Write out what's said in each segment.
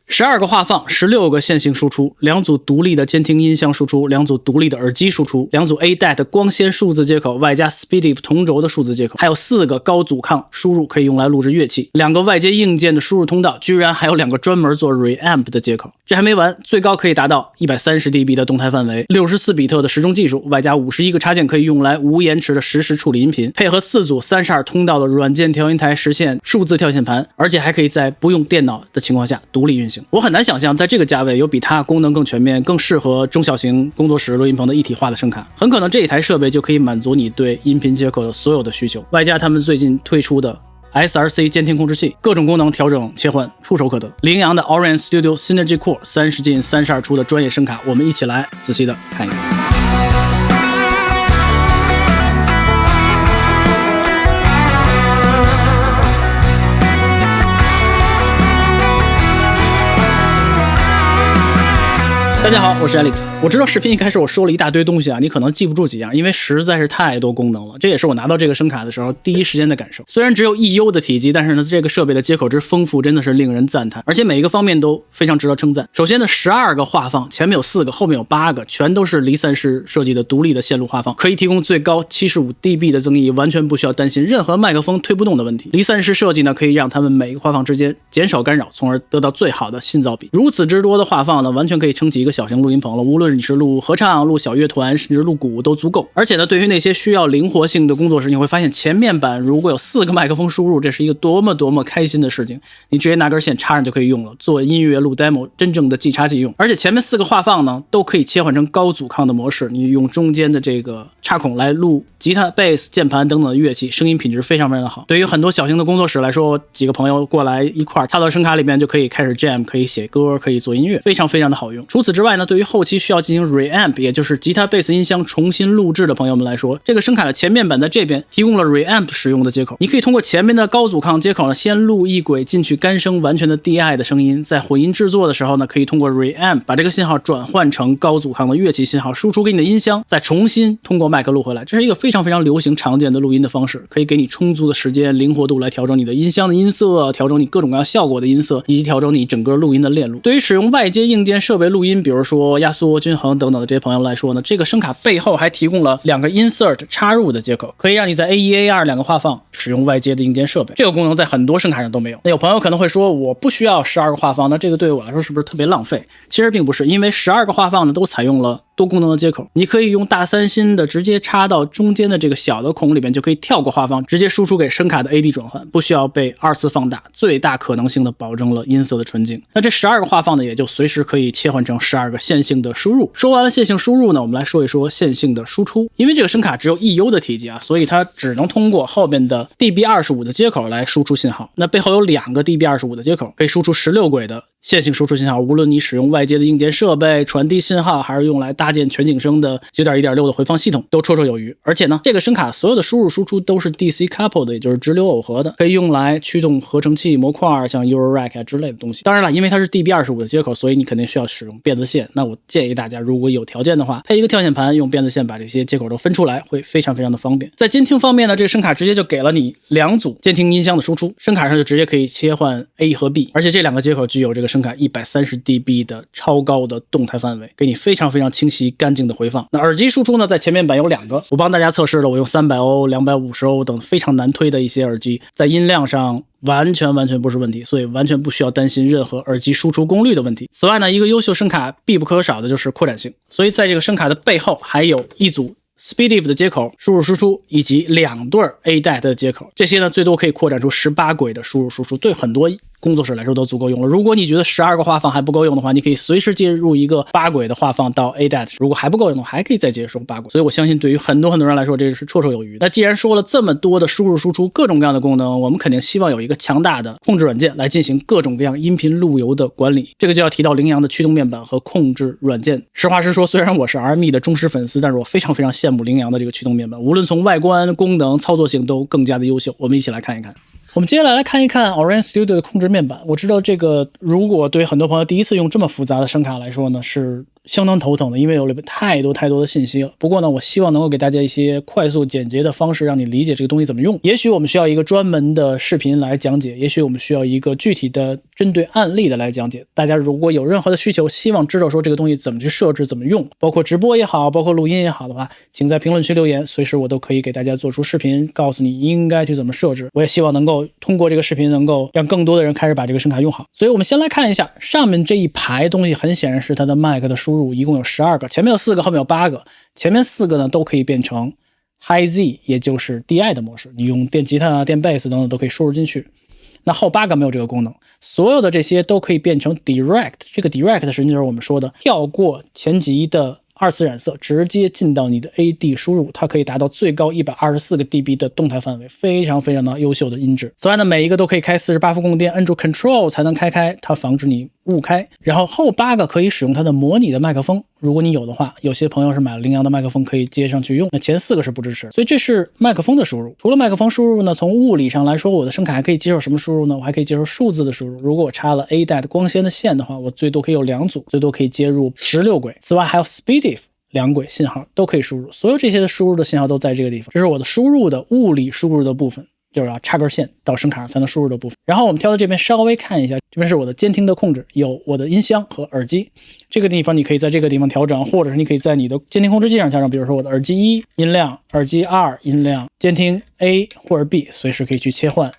12个话放，16个线性输出，2组独立的监听音箱输出，2组独立的耳机输出，2组 ADAT 光纤数字接口，外加 SPDIF 同轴的数字接口，还有4个高阻抗输入可以用来录制乐器，2个外接硬件的输入通道，居然还有2个专门做 reamp 的接口。这还没完，最高可以达到 130dB 的动态范围，64比特的时钟技术，外加51个插件可以用来无延迟的实时处理音频，配合4组32通道的软件调音台，实现数字跳线盘，而且还可以在不用电脑的情况下独立运行。我很难想象在这个价位有比它功能更全面、更适合中小型工作室录音棚的一体化的声卡。很可能这一台设备就可以满足你对音频接口的所有的需求，外加他们最近推出的SRC 监听控制器，各种功能调整切换触手可得。羚羊的 Auran Studio Synergy Core 30进32出的专业声卡，我们一起来仔细的看一看。大家好，我是 Alex。 我知道视频一开始我说了一大堆东西啊，你可能记不住几样，因为实在是太多功能了。这也是我拿到这个声卡的时候第一时间的感受。虽然只有 EU 的体积，但是呢，这个设备的接口之丰富真的是令人赞叹，而且每一个方面都非常值得称赞。首先呢，12个话放，前面有4个，后面有8个，全都是离散式设计的独立的线路话放，可以提供最高 75dB 的增益，完全不需要担心任何麦克风推不动的问题。离散式设计呢，可以让它们每个话放之间减少干扰，从而得到最好的信噪比。如此之多的话放呢，完全可以撑起一个小型录音棚了，无论你是录合唱、录小乐团，甚至录鼓都足够。而且呢，对于那些需要灵活性的工作室，你会发现前面板如果有4个麦克风输入，这是一个多么开心的事情。你直接拿根线插上就可以用了，做音乐录 demo 真正的即插即用。而且前面4个话放呢，都可以切换成高阻抗的模式，你用中间的这个插孔来录吉他、贝斯、键盘等等的乐器，声音品质非常的好。对于很多小型的工作室来说，几个朋友过来一块插到声卡里面就可以开始 jam， 可以写歌，可以做音乐，非常的好用。除此之外呢，对于后期需要进行 reamp， 也就是吉他、贝斯音箱重新录制的朋友们来说，这个声卡的前面板在这边提供了 reamp 使用的接口。你可以通过前面的高阻抗接口呢，先录一轨进去干声完全的 DI 的声音，在混音制作的时候呢，可以通过 reamp 把这个信号转换成高阻抗的乐器信号，输出给你的音箱，再重新通过麦克录回来。这是一个非常流行常见的录音的方式，可以给你充足的时间、灵活度来调整你的音箱的音色，调整你各种各样效果的音色，以及调整你整个录音的链路。对于使用外接硬件设备录音，比如说压缩、均衡等等的这些朋友来说呢，这个声卡背后还提供了2个 insert 插入的接口，可以让你在 A1、A2 2个话放使用外接的硬件设备。这个功能在很多声卡上都没有。那有朋友可能会说，我不需要12个话放，那这个对我来说是不是特别浪费？其实并不是，因为12个话放呢都采用了多功能的接口，你可以用大3芯的直接插到中间的这个小的孔里面，就可以跳过话放，直接输出给声卡的 AD 转换，不需要被2次放大，最大可能性的保证了音色的纯净。那这12个话放呢，也就随时可以切换成12个线性的输入。说完了线性输入呢，我们来说一说线性的输出。因为这个声卡只有 EU 的体积啊，所以它只能通过后面的 DB25 的接口来输出信号。那背后有2个 DB25 的接口，可以输出16轨的线性输出信号，无论你使用外接的硬件设备传递信号，还是用来搭建全景声的 9.1.6 的回放系统，都绰绰有余。而且呢，这个声卡所有的输入输出都是 DC coupled 的，也就是直流耦合的，可以用来驱动合成器模块，像 Eurorack 之类的东西。当然了，因为它是 DB25 的接口，所以你肯定需要使用变子线。那我建议大家如果有条件的话，配一个跳线盘，用变子线把这些接口都分出来，会非常的方便。在监听方面呢，这个声卡直接就给了你2组监听音箱的输出，声卡上就直接可以切换 A 和 B， 而且这2个接口具有这个声卡130dB 的超高的动态范围，给你非常清晰干净的回放。那耳机输出呢，在前面板有2个，我帮大家测试了，我用300欧、250欧等非常难推的一些耳机，在音量上完全不是问题，所以完全不需要担心任何耳机输出功率的问题。此外呢，一个优秀声卡必不可少的就是扩展性，所以在这个声卡的背后还有一组SPDIF 的接口输入输出，以及2对 ADAT 的接口，这些呢最多可以扩展出18轨的输入输出，对很多工作室来说都足够用了。如果你觉得12个话放还不够用的话，你可以随时接入一个8轨的话放到 ADAT， 如果还不够用的话，还可以再接收8轨。所以我相信对于很多人来说，这是绰绰有余。那既然说了这么多的输入输出，各种各样的功能，我们肯定希望有一个强大的控制软件来进行各种各样音频路由的管理。这个就要提到羚羊的驱动面板和控制软件。实话实说，虽然我是 RME 的忠实粉丝，但是我非常羡慕羚羊的这个驱动面板，无论从外观、功能、操作性都更加的优秀。我们一起来看一看。我们接下来看一看 Auran Studio 的控制面板。我知道这个如果对很多朋友第一次用这么复杂的声卡来说呢，是相当头疼的，因为有里面太多的信息了。不过呢，我希望能够给大家一些快速简洁的方式，让你理解这个东西怎么用。也许我们需要一个专门的视频来讲解，也许我们需要一个具体的针对案例的来讲解。大家如果有任何的需求，希望知道说这个东西怎么去设置、怎么用，包括直播也好，包括录音也好的话，请在评论区留言，随时我都可以给大家做出视频，告诉你应该去怎么设置。我也希望能够通过这个视频，能够让更多的人开始把这个声卡用好。所以我们先来看一下上面这一排东西，很显然是它的麦克的输入，一共有12个，前面有4个，后面有8个，前面4个呢都可以变成 High Z， 也就是 DI 的模式，你用电吉他啊、电贝斯等等都可以输入进去。那后8个没有这个功能，所有的这些都可以变成 Direct， 这个 Direct 实际就是我们说的跳过前级的2次染色，直接进到你的 AD 输入，它可以达到最高124个 dB 的动态范围，非常的优秀的音质。此外呢，每一个都可以开48伏供电，摁住 Control 才能开，它防止你误开。然后后8个可以使用它的模拟的麦克风，如果你有的话，有些朋友是买了羚羊的麦克风可以接上去用，那前4个是不支持。所以这是麦克风的输入。除了麦克风输入呢，从物理上来说，我的声卡还可以接受什么输入呢？我还可以接受数字的输入。如果我插了 ADAT 光纤的线的话，我最多可以有2组，最多可以接入16轨。此外还有 SPDIF 2轨信号都可以输入，所有这些的输入的信号都在这个地方。这是我的输入的物理输入的部分，就是要插根线到声卡上才能输入的部分。然后我们跳到这边稍微看一下，这边是我的监听的控制，有我的音箱和耳机。这个地方你可以在这个地方调整，或者是你可以在你的监听控制器上调整，比如说我的耳机1音量，耳机2音量，监听 A 或者 B 随时可以去切换。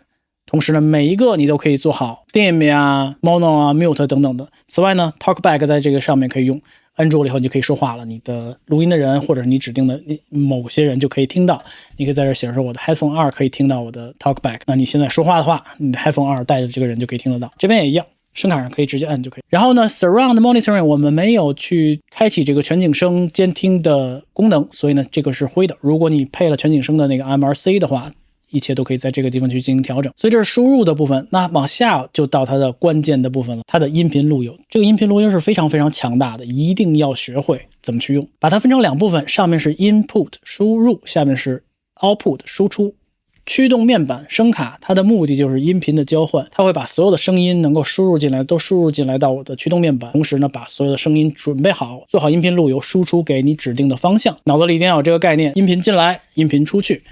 同时呢，每一个你都可以做好 dim 啊、mono 啊、mute 等等的。此外呢 talkback 在这个上面可以用，摁住了以后你就可以说话了，你的录音的人或者是你指定的某些人就可以听到。你可以在这写说我的 headphone 2可以听到我的 talkback， 那你现在说话的话，你的 headphone 2带着这个人就可以听得到。这边也一样，声卡上可以直接摁就可以。然后呢 surround monitoring 我们没有去开启这个全景声监听的功能，所以呢这个是灰的。如果你配了全景声的那个 MRC 的话，一切都可以在这个地方去进行调整。所以这是输入的部分。那往下就到它的关键的部分了，它的音频路由。这个音频路由是非常强大的，一定要学会怎么去用。把它分成2部分，上面是 input 输入，下面是 output 输出。驱动面板声卡它的目的就是音频的交换，它会把所有的声音能够输入进来都输入进来到我的驱动面板，同时呢把所有的声音准备好，做好音频路由，输出给你指定的方向。脑子里一定要有这个概念，音频进来，音频出去。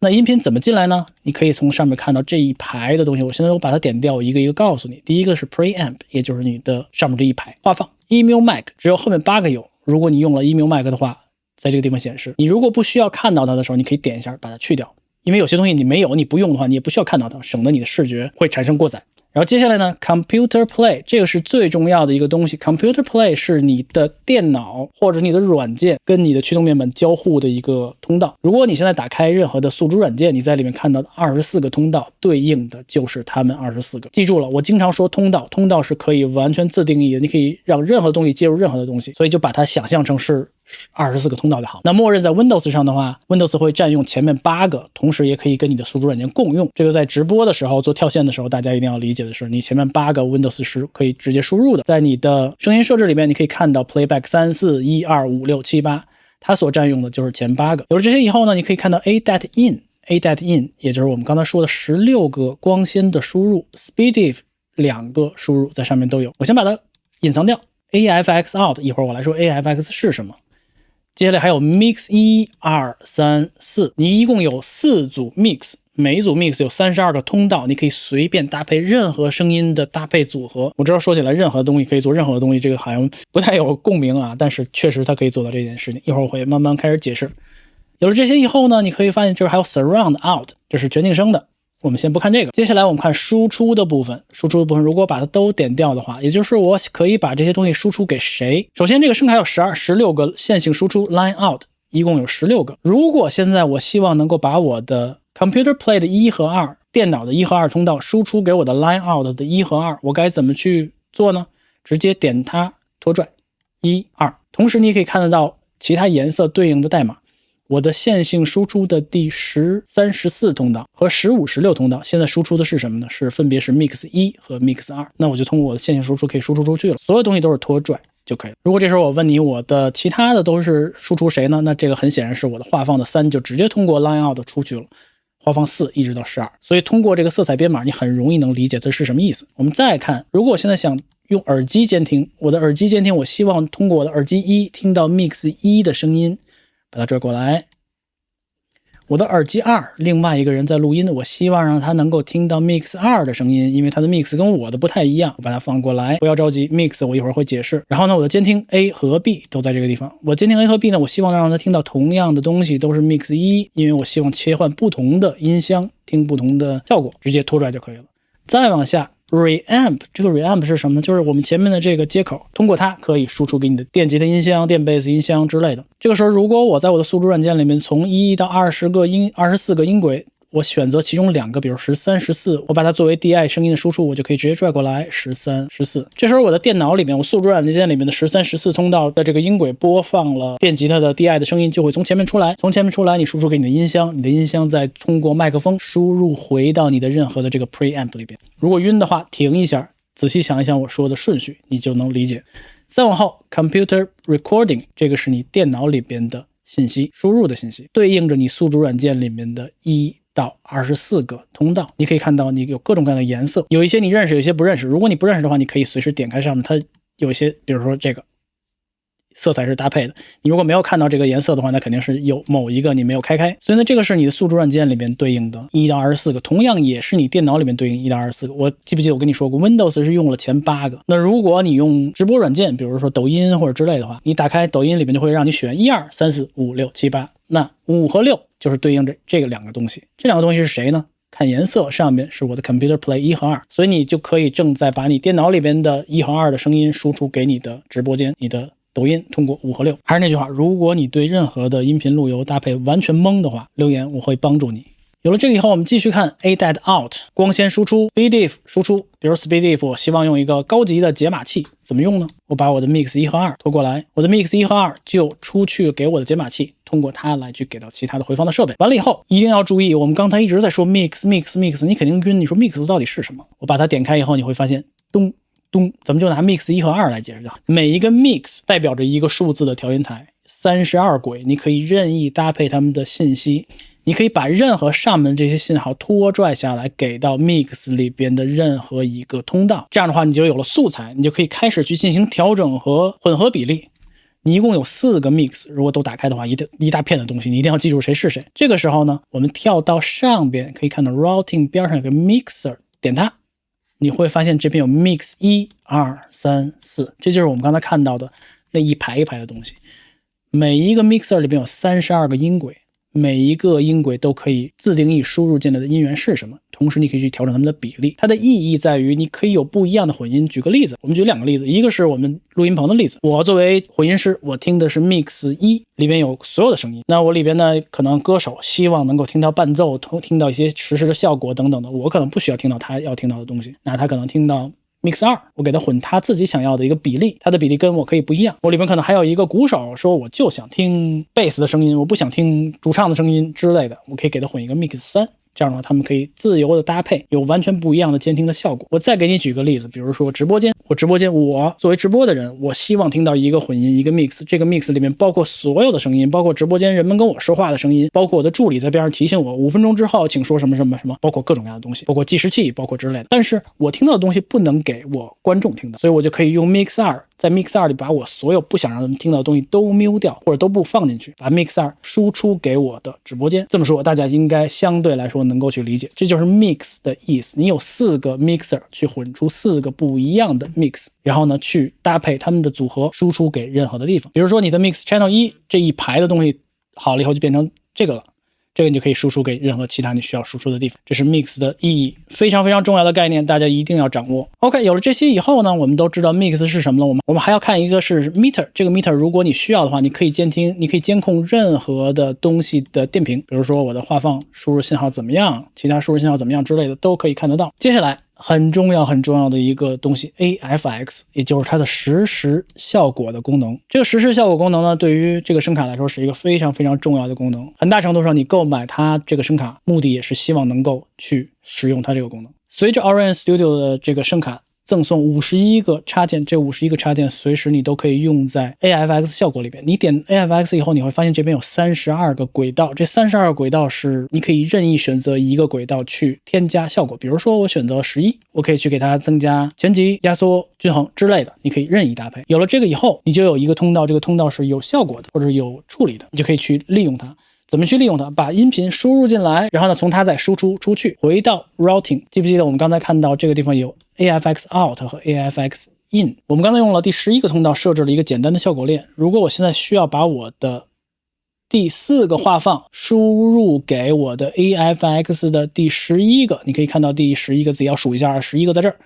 那音频怎么进来呢？你可以从上面看到这一排的东西，我现在把它点掉，一个一个告诉你。第一个是 preamp， 也就是你的上面这一排话放。Email mic 只有后面8个有，如果你用了 email mic 的话，在这个地方显示。你如果不需要看到它的时候，你可以点一下把它去掉，因为有些东西你没有你不用的话，你也不需要看到它，省得你的视觉会产生过载。然后接下来呢 Computer Play 这个是最重要的一个东西。 Computer Play 是你的电脑或者你的软件跟你的驱动面板交互的一个通道。如果你现在打开任何的宿主软件，你在里面看到的24个通道对应的就是它们24个。记住了，我经常说通道是可以完全自定义的，你可以让任何东西接入任何的东西，所以就把它想象成是24个通道就好。那默认在 Windows 上的话， Windows 会占用前面8个，同时也可以跟你的宿主软件共用。这个在直播的时候做跳线的时候，大家一定要理解的是，你前面8个 Windows 是可以直接输入的。在你的声音设置里面，你可以看到 Playback 3、4、1、2、5、6、7、8，它所占用的就是前8个。有了这些以后呢，你可以看到 ADAT in， 也就是我们刚才说的16个光纤的输入， SPDIF 2个输入在上面都有。我先把它隐藏掉。 AFX out， 一会儿我来说 AFX 是什么。接下来还有 Mix 1、2、3、4，你一共有4组 Mix， 每一组 Mix 有32个通道，你可以随便搭配任何声音的搭配组合。我知道说起来任何东西可以做任何东西，这个好像不太有共鸣啊，但是确实它可以做到这件事情，一会儿我会慢慢开始解释。有了这些以后呢，你可以发现这还有 Surround Out， 这是全景声的，我们先不看这个。接下来我们看输出的部分。输出的部分如果把它都点掉的话，也就是我可以把这些东西输出给谁。首先这个声卡有16个线性输出 Line Out， 一共有16个。如果现在我希望能够把我的 Computer Play 的1和2，电脑的1和2通道输出给我的 Line Out 的1和2，我该怎么去做呢？直接点它拖拽1、2，同时你也可以看得到其他颜色对应的代码。我的线性输出的第13、14通道和15、16通道现在输出的是什么呢？分别是 Mix 1和 Mix 2。那我就通过我的线性输出可以输出出去了，所有东西都是拖拽就可以了。如果这时候我问你我的其他的都是输出谁呢？那这个很显然是我的画放的3就直接通过 Line Out 出去了，画放4一直到12。所以通过这个色彩编码你很容易能理解这是什么意思。我们再看，如果我现在想用耳机监听，我的耳机监听，我希望通过我的耳机1听到 Mix 1的声音，把它拽过来。我的耳机2，另外一个人在录音，我希望让他能够听到 Mix 2的声音，因为他的 Mix 跟我的不太一样，我把它放过来。不要着急 ，Mix 我一会儿会解释。然后呢，我的监听 A 和 B 都在这个地方。我监听 A 和 B 呢，我希望让他听到同样的东西，都是 Mix 1，因为我希望切换不同的音箱，听不同的效果，直接拖出来就可以了。再往下。Reamp 这个 Reamp 是什么呢？就是我们前面的这个接口，通过它可以输出给你的电吉他音箱、电贝斯音箱之类的。这个时候，如果我在我的宿主软件里面从1到24个音轨，我选择其中2个，比如13、14，我把它作为 DI 声音的输出，我就可以直接拽过来13、14。这时候我的电脑里面，我宿主软件里面的13、14通道的这个音轨播放了电吉他的 DI 的声音，就会从前面出来。从前面出来，你输出给你的音箱，你的音箱再通过麦克风输入回到你的任何的这个 preamp 里边。如果晕的话，停一下，仔细想一想我说的顺序，你就能理解。再往后 ，computer recording 这个是你电脑里边的信息输入的信息，对应着你宿主软件里面的1到24个通道，你可以看到你有各种各样的颜色，有一些你认识，有一些不认识。如果你不认识的话，你可以随时点开上面，它有一些，比如说这个色彩是搭配的，你如果没有看到这个颜色的话，那肯定是有某一个你没有开。所以呢，这个是你的宿主软件里面对应的1到24个，同样也是你电脑里面对应1到24个。我记不记得我跟你说过 Windows 是用了前8个。那如果你用直播软件，比如说抖音或者之类的话，你打开抖音里面就会让你选1、2、3、4、5、6、7、8，那5和6就是对应着这个2个东西。这2个东西是谁呢？看颜色，上面是我的 Computer Play 1和2，所以你就可以正在把你电脑里边的1和2的声音输出给你的直播间，你的抖音通过5和6。还是那句话，如果你对任何的音频路由搭配完全懵的话，留言我会帮助你。有了这个以后，我们继续看 ADAT out 光纤输出 SpeedDiff 输出。比如 SpeedDiff 我希望用一个高级的解码器，怎么用呢？我把我的 Mix 1和2拖过来，我的 Mix 1和2就出去给我的解码器，通过它来去给到其他的回放的设备。完了以后一定要注意，我们刚才一直在说 Mix， 你肯定晕，你说 Mix 到底是什么？我把它点开以后，你会发现咚咚，咱们就拿 Mix 1和2来解释就好。每一个 Mix 代表着一个数字的调音台，32轨，你可以任意搭配它们的信息，你可以把任何上面这些信号拖拽下来给到 Mix 里边的任何一个通道，这样的话你就有了素材，你就可以开始去进行调整和混合比例。你一共有4个 Mix， 如果都打开的话，一大片的东西，你一定要记住谁是谁。这个时候呢，我们跳到上边可以看到 Routing 边上有个 Mixer， 点它，你会发现这边有 Mix 1、2、3、4，这就是我们刚才看到的那一排一排的东西。每一个 Mixer 里边有32个音轨，每一个音轨都可以自定义输入进来的音源是什么，同时你可以去调整它们的比例。它的意义在于你可以有不一样的混音。举个例子，我们举2个例子，一个是我们录音棚的例子，我作为混音师，我听的是 Mix 1，里边有所有的声音，那我里边呢可能歌手希望能够听到伴奏，听到一些实时的效果等等的，我可能不需要听到他要听到的东西，那他可能听到Mix 2，我给他混他自己想要的一个比例，他的比例跟我可以不一样。我里面可能还有一个鼓手说我就想听贝斯的声音，我不想听主唱的声音之类的，我可以给他混一个 Mix 3，这样的话他们可以自由的搭配，有完全不一样的监听的效果。我再给你举个例子，比如说直播间，我作为直播的人，我希望听到一个混音，一个 Mix， 这个 Mix 里面包括所有的声音，包括直播间人们跟我说话的声音，包括我的助理在边上提醒我5分钟之后请说什么什么什么，包括各种各样的东西，包括计时器，包括之类的。但是我听到的东西不能给我观众听的，所以我就可以用 Mix 2，在 Mix 2里把我所有不想让他们听到的东西都 mute 掉，或者都不放进去，把 Mix 2输出给我的直播间。这么说大家应该相对来说能够去理解，这就是 Mix 的意思。你有4个 Mixer 去混出4个不一样的 Mix， 然后呢去搭配他们的组合输出给任何的地方。比如说你的 Mix Channel 1这一排的东西好了以后就变成这个了，这个你就可以输出给任何其他你需要输出的地方。这是 Mix 的意义，非常非常重要的概念，大家一定要掌握。 OK， 有了这些以后呢，我们都知道 Mix 是什么了。我们还要看一个是 Meter， 这个 Meter 如果你需要的话，你可以监控任何的东西的电平，比如说我的画放输入信号怎么样，其他输入信号怎么样之类的都可以看得到。接下来很重要的一个东西 AFX， 也就是它的实时效果的功能。这个实时效果功能呢，对于这个声卡来说是一个非常非常重要的功能，很大程度上你购买它这个声卡目的也是希望能够去使用它这个功能。随着 Orion Studio 的这个声卡赠送51个插件，这51个插件随时你都可以用在 AFX 效果里边。你点 AFX 以后，你会发现这边有32个轨道，这32个轨道是你可以任意选择一个轨道去添加效果。比如说我选择11，我可以去给它增加前级、压缩、均衡之类的，你可以任意搭配。有了这个以后，你就有一个通道，这个通道是有效果的或者有处理的，你就可以去利用它。怎么去利用它？把音频输入进来，然后呢，从它再输出出去，回到 routing。记不记得我们刚才看到这个地方有 AFX out 和 AFX in？ 我们刚才用了第11个通道设置了一个简单的效果链。如果我现在需要把我的第4个画放输入给我的 AFX 的第11个，你可以看到第11个自己要数一下，11个在这儿，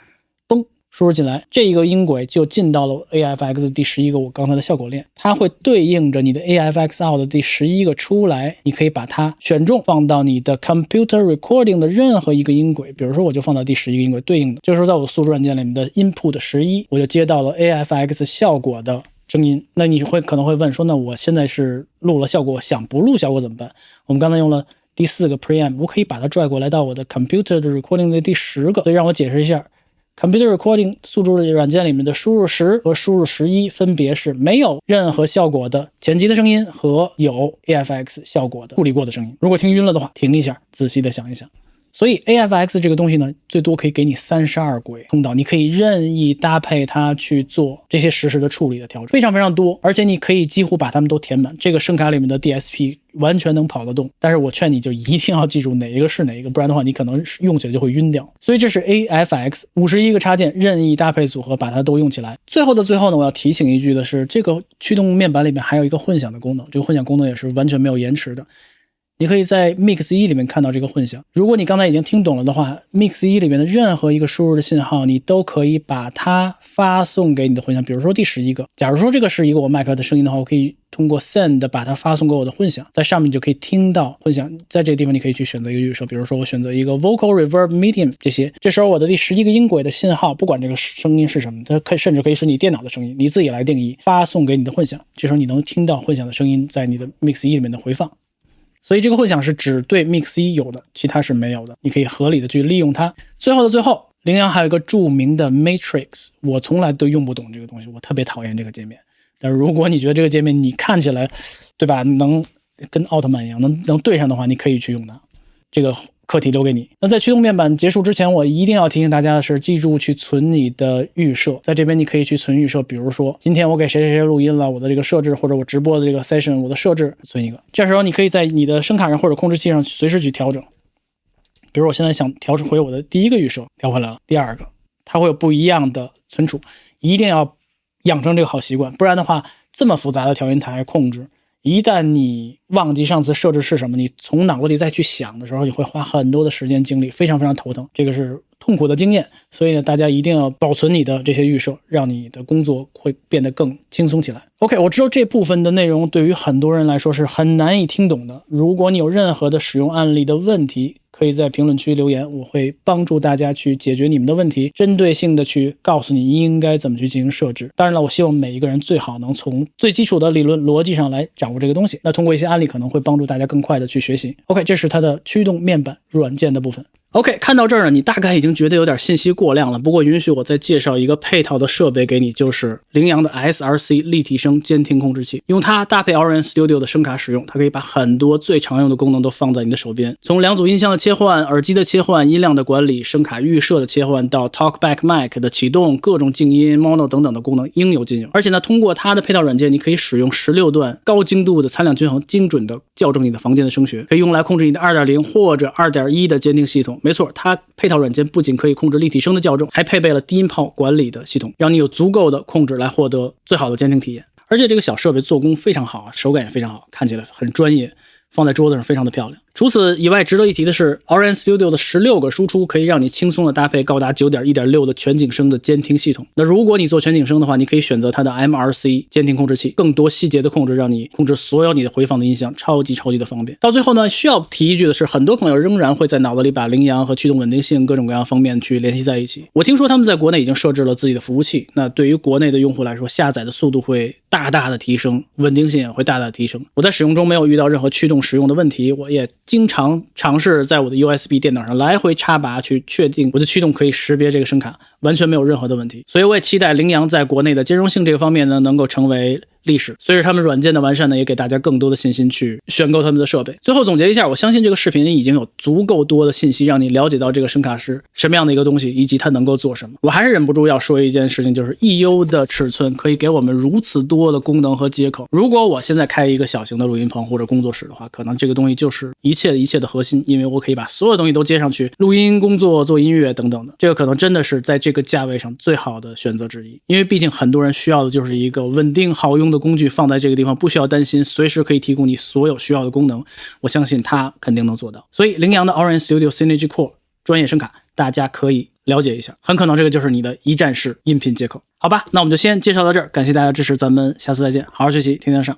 嘣。输入进来，这一个音轨就进到了 AFX 第11个我刚才的效果链，它会对应着你的 AFX out 的第11个出来，你可以把它选中放到你的 computer recording 的任何一个音轨，比如说我就放到第11个音轨对应的，这时候在我的输出软件里面的 input 11，我就接到了 AFX 效果的声音。那你可能会问说，那我现在是录了效果，想不录效果怎么办？我们刚才用了第4个 preamp， 我可以把它拽过来到我的 computer recording 的第10个，所以让我解释一下。Computer Recording 输出软件里面的输入10和输入11分别是没有任何效果的前级的声音和有 AFX 效果的处理过的声音。如果听晕了的话，停一下，仔细的想一想。所以 AFX 这个东西呢，最多可以给你32轨通道，你可以任意搭配它去做这些实时的处理的调整，非常非常多，而且你可以几乎把它们都填满。这个声卡里面的 DSP 完全能跑得动，但是我劝你就一定要记住哪一个是哪一个，不然的话你可能用起来就会晕掉。所以这是 AFX 51个插件任意搭配组合，把它都用起来。最后的最后呢，我要提醒一句的是，这个驱动面板里面还有一个混响的功能，这个混响功能也是完全没有延迟的。你可以在 Mix 1里面看到这个混响。如果你刚才已经听懂了的话， Mix 1里面的任何一个输入的信号，你都可以把它发送给你的混响。比如说第11个，假如说这个是一个我麦克的声音的话，我可以通过 Send 把它发送给我的混响，在上面就可以听到混响。在这个地方你可以去选择一个预设，比如说我选择一个 Vocal Reverb Medium 这些，这时候我的第11个音轨的信号，不管这个声音是什么，它甚至可以是你电脑的声音，你自己来定义，发送给你的混响，这时候你能听到混响的声音在你的 Mix 1里面的回放。所以这个混响是只对 Mix 1有的，其他是没有的，你可以合理的去利用它。最后的最后，羚羊还有一个著名的 Matrix， 我从来都用不懂这个东西，我特别讨厌这个界面。但是如果你觉得这个界面你看起来，对吧，能跟奥特曼一样，能对上的话，你可以去用它。这个课题留给你。那在驱动面板结束之前，我一定要提醒大家的是，记住去存你的预设。在这边你可以去存预设，比如说今天我给谁谁谁录音了，我的这个设置，或者我直播的这个 session 我的设置存一个。这时候你可以在你的声卡上或者控制器上随时去调整。比如我现在想调回我的第一个预设，调回来了，第二个，它会有不一样的存储，一定要养成这个好习惯，不然的话，这么复杂的调音台控制，一旦你忘记上次设置是什么，你从脑子里再去想的时候，你会花很多的时间精力，非常非常头疼，这个是痛苦的经验。所以呢，大家一定要保存你的这些预设，让你的工作会变得更轻松起来。OK， 我知道这部分的内容对于很多人来说是很难以听懂的，如果你有任何的使用案例的问题，可以在评论区留言，我会帮助大家去解决你们的问题，针对性的去告诉你应该怎么去进行设置。当然了，我希望每一个人最好能从最基础的理论逻辑上来掌握这个东西，那通过一些案例可能会帮助大家更快的去学习。OK， 这是它的驱动面板软件的部分。OK， 看到这儿呢，你大概已经觉得有点信息过量了，不过允许我再介绍一个配套的设备给你，就是羚羊的 SRC 立体声监听控制器。用它搭配 Auran Studio 的声卡使用，它可以把很多最常用的功能都放在你的手边，从两组音箱的切换、耳机的切换、音量的管理、声卡预设的切换到 Talkback Mic 的启动、各种静音、Mono 等等的功能应有尽有。而且呢，通过它的配套软件，你可以使用16段高精度的参量均衡，精准的校正你的房间的声学，可以用来控制你的 2.0 或者 2.1 的监听系统。没错，它配套软件不仅可以控制立体声的校正，还配备了低音炮管理的系统，让你有足够的控制来获得最好的监听体验。而且这个小设备做工非常好，手感也非常好，看起来很专业，放在桌子上非常的漂亮。除此以外，值得一提的是 Auran Studio 的16个输出可以让你轻松的搭配高达 9.1.6 的全景声的监听系统。那如果你做全景声的话，你可以选择它的 MRC 监听控制器，更多细节的控制，让你控制所有你的回放的音箱，超级的方便。到最后呢，需要提一句的是，很多朋友仍然会在脑子里把羚羊和驱动稳定性各种各样方面去联系在一起。我听说他们在国内已经设置了自己的服务器，那对于国内的用户来说，下载的速度会大大的提升，稳定性也会大大的提升。我在使用中没有遇到任何驱动使用的问题，我也经常尝试在我的 USB 电脑上来回插拔，去确定我的驱动可以识别这个声卡，完全没有任何的问题。所以我也期待羚羊在国内的兼容性这个方面呢，能够成为历史。随着他们软件的完善呢，也给大家更多的信心去选购他们的设备。最后总结一下，我相信这个视频已经有足够多的信息让你了解到这个声卡是什么样的一个东西，以及它能够做什么。我还是忍不住要说一件事情，就是 EU 的尺寸可以给我们如此多的功能和接口。如果我现在开一个小型的录音棚或者工作室的话，可能这个东西就是一切的核心，因为我可以把所有东西都接上去，录音、工作、做音乐等等的。这个可能真的是在这个价位上最好的选择之一，因为毕竟很多人需要的就是一个稳定好用的工具，放在这个地方不需要担心，随时可以提供你所有需要的功能。我相信它肯定能做到。所以羚羊的 Orin Studio Synergy Core 专业声卡，大家可以了解一下，很可能这个就是你的一站式音频接口。好吧，那我们就先介绍到这儿，感谢大家支持，咱们下次再见，好好学习，天天上。